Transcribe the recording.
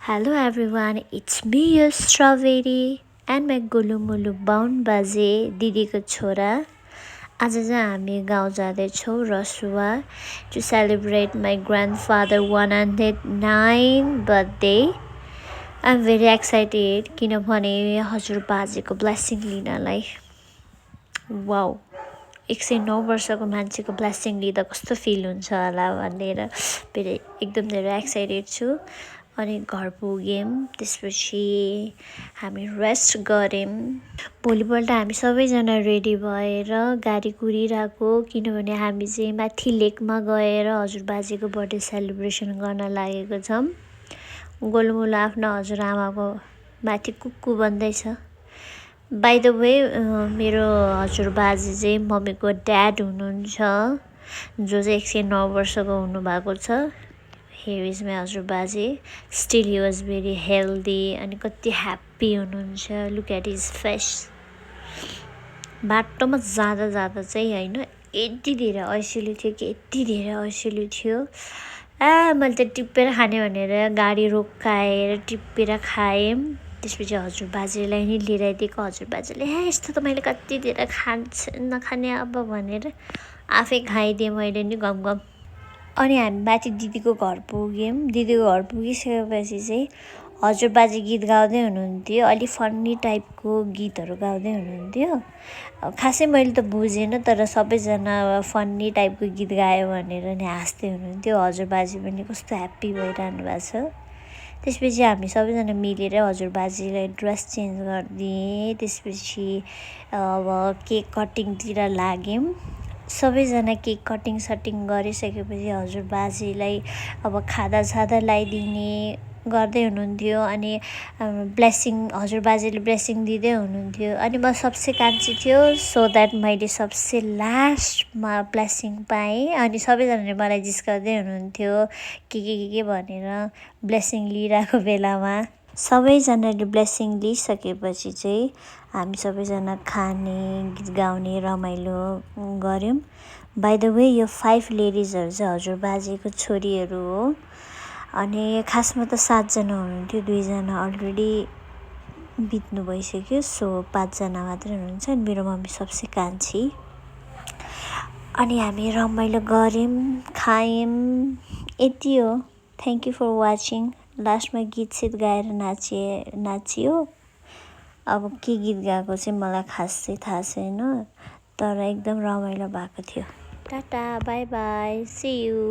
Hello everyone, it's me your Strawberry and my गोलुमोलु बाहुन बाजे दिदीको छोरा। आज चाहिँ हामी गाउँ जाँदैछौँ Rasuwa to celebrate my grandfather 109 birthday. I'm very excited किनभने हजुर बाजेको ब्लेसिङ लिनलाई। वाउ, 109 वर्षको मान्छेको ब्लेसिङ लिँदा कस्तो फिल हुन्छ होला भनेर फेरि एकदम धेरै एक्साइटेड छु। अनि घर पुग्यौँ, त्यसपछि हामी रेस्ट गऱ्यौँ। भोलिपल्ट हामी सबैजना रेडी भएर गाडी कुरिरहेको, किनभने हामी चाहिँ माथि लेकमा गएर हजुर बाजेको बर्थडे सेलिब्रेसन गर्न लागेको छौँ। गोलुमोलु आफ्नो हजुरआमाको माथि कुक्कु बन्दैछ। बाइ द वे मेरो हजुर बाजे चाहिँ मम्मीको ड्याड हुनुहुन्छ, जो चाहिँ 109 वर्षको हुनुभएको छ। Here is my हजुर बाजे. Still he was very healthy अनि कति ह्याप्पी हुनुहुन्छ. Look at his face. बाटोमा जाँदा चाहिँ होइन यति धेरै ऐसिलो थियो कि यति धेरै ऐसिलो थियो। मैले त टिपेर खाने भनेर गाडी रोकाएर टिपेर खाएँ। त्यसपछि हजुर बाजेलाई नि लिएर आइदिएको। हजुर बाजेले यस्तो त मैले कति धेरै नखाने अब भनेर आफै खाइदिएँ मैले नि गम। अनि हामी माथि दिदीको घर पुग्यौँ। दिदीको घर पुगिसकेपछि चाहिँ हजुर बाजे गीत गाउँदै हुनुहुन्थ्यो, अलि फन्नी टाइपको गीतहरू गाउँदै हुनुहुन्थ्यो। खासै मैले त बुझेन, तर सबैजना फन्नी टाइपको गीत गायो भनेर नि हाँस्दै हुनुहुन्थ्यो। हजुर बाजे पनि कस्तो ह्याप्पी भइरहनु भएको छ। त्यसपछि हामी सबैजना मिलेर हजुर बाजेलाई ड्रेस चेन्ज गरिदिएँ। त्यसपछि अब केक कटिङतिर लाग्यौँ। सबैजना केक कटिङ गरिसकेपछि हजुर बाजेलाई अब खाजा लगाइदिने गर्दै हुनुहुन्थ्यो। अनि ब्लेसिङ हजुर बाजेले ब्लेसिङ दिँदै हुनुहुन्थ्यो। अनि म सबसे कान्छी थियो, सो द्याट मैले सबसे लास्टमा ब्लेसिङ पाएँ। अनि सबैजनाले मलाई जिस्काउँदै हुनुहुन्थ्यो के भनेर ब्लेसिङ लिइरहेको बेलामा। सबैजनाले ब्लेसिङ लिइसकेपछि चाहिँ हामी सबैजना खाने, गीत गाउने, रमाइलो गऱ्यौँ। बाइ द वे यो 5 लेडिजहरू चाहिँ हजुर बाजेको छोरीहरू हो। अनि खासमा त 7 जना हुनुहुन्थ्यो, 2 जना अलरेडी बित्नु भइसक्यो, सो 5 जना मात्रै हुनुहुन्छ। अनि मेरो मम्मी सबसे कान्छी। अनि हामी रमाइलो गऱ्यौँ, खायौँ, यति हो। Thank you for watching. लास्टमा गीत गाएर नाचियो। अब के गीत गाएको चाहिँ मलाई खासै थाहा छैन, तर एकदम रमाइलो भएको थियो। Ta-ta, bye bye, see you.